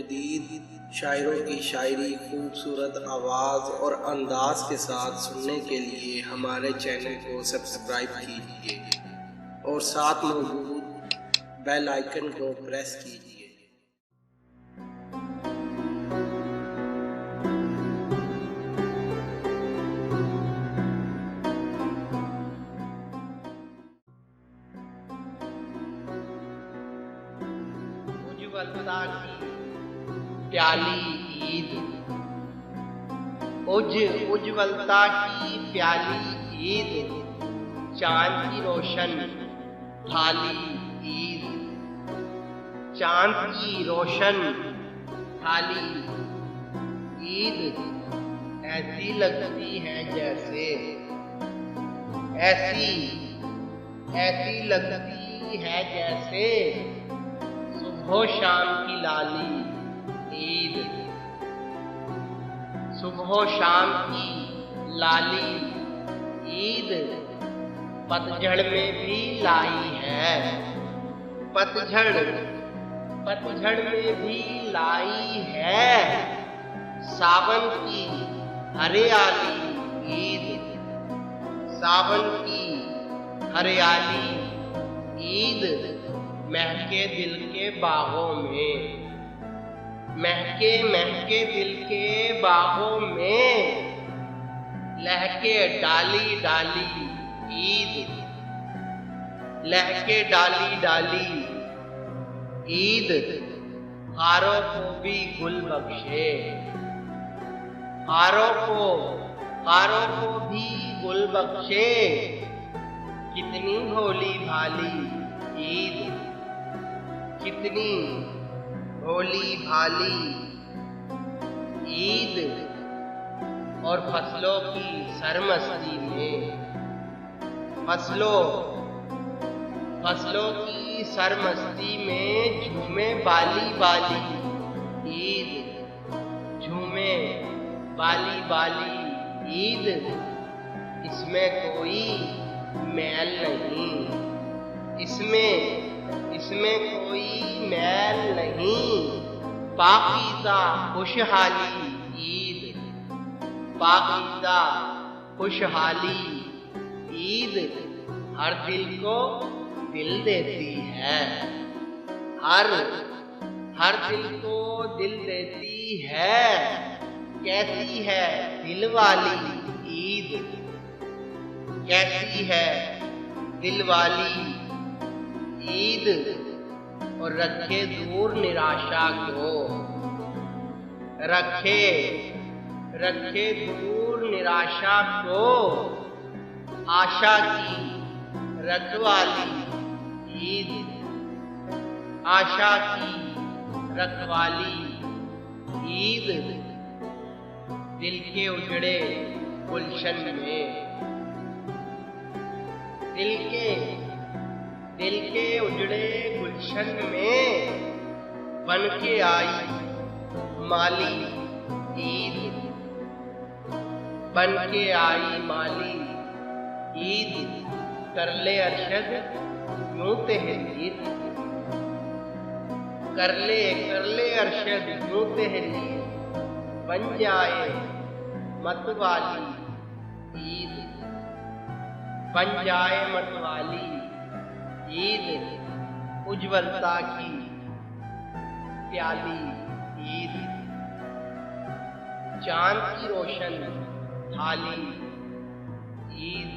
जदीद शायरों की शायरी खूबसूरत आवाज़ और अंदाज के साथ सुनने के लिए हमारे चैनल को सब्सक्राइब कीजिए और साथ मौजूद बेल आइकन को प्रेस कीजिए। उज्ज्वलता की प्याली ईद, उज्ज्वलता की प्याली ईद, चांद की रोशन थाली ईद, चांद की रोशन थाली ईद ऐसी लगती है जैसे ऐसी लगती है जैसे सुबह शाम की लाली ईद, सुबह शाम की लाली ईद पतझड़ में भी लाई है, पतझड़ में भी लाई है सावन की हरियाली ईद, सावन की हरियाली ईद महके दिल के बागों में, महके दिल के बागों में लहके डाली डाली ईद, लहके डाली डाली ईद हारों को भी गुल बख्शे, हारों को भी गुल बख्शे कितनी भोली भाली ईद, कितनी भोली भाली ईद। और फसलों की सरमस्ती में, फसलों की सरमस्ती में झूमे बाली बाली ईद, झूमे बाली बाली ईद। इसमें कोई मैल नहीं, इसमें कोई मैल नहीं, पाकीज़ा खुशहाली ईद, पाकीज़ा खुशहाली ईद हर दिल को दिल देती है, हर दिल को दिल देती है। कैसी है दिल वाली ईद, कैसी है दिल वाली ईद। और रखे दूर निराशा को, रखे दूर निराशा को, आशा की रखवाली ईद, आशा की रखवाली ईद। दिल के उजड़े गुलशन में, दिल के उजड़े गुलशन में बन के आई माली ईद, बन के आई माली ईद। कर ले अरशद यूं तहरीर, कर ले अरशद यूं तहरीर, बन जाए मतवाली ईद, बन जाए मतवाली ईद। उज्ज्वलता की प्याली ईद, चांद की रोशन थाली ईद।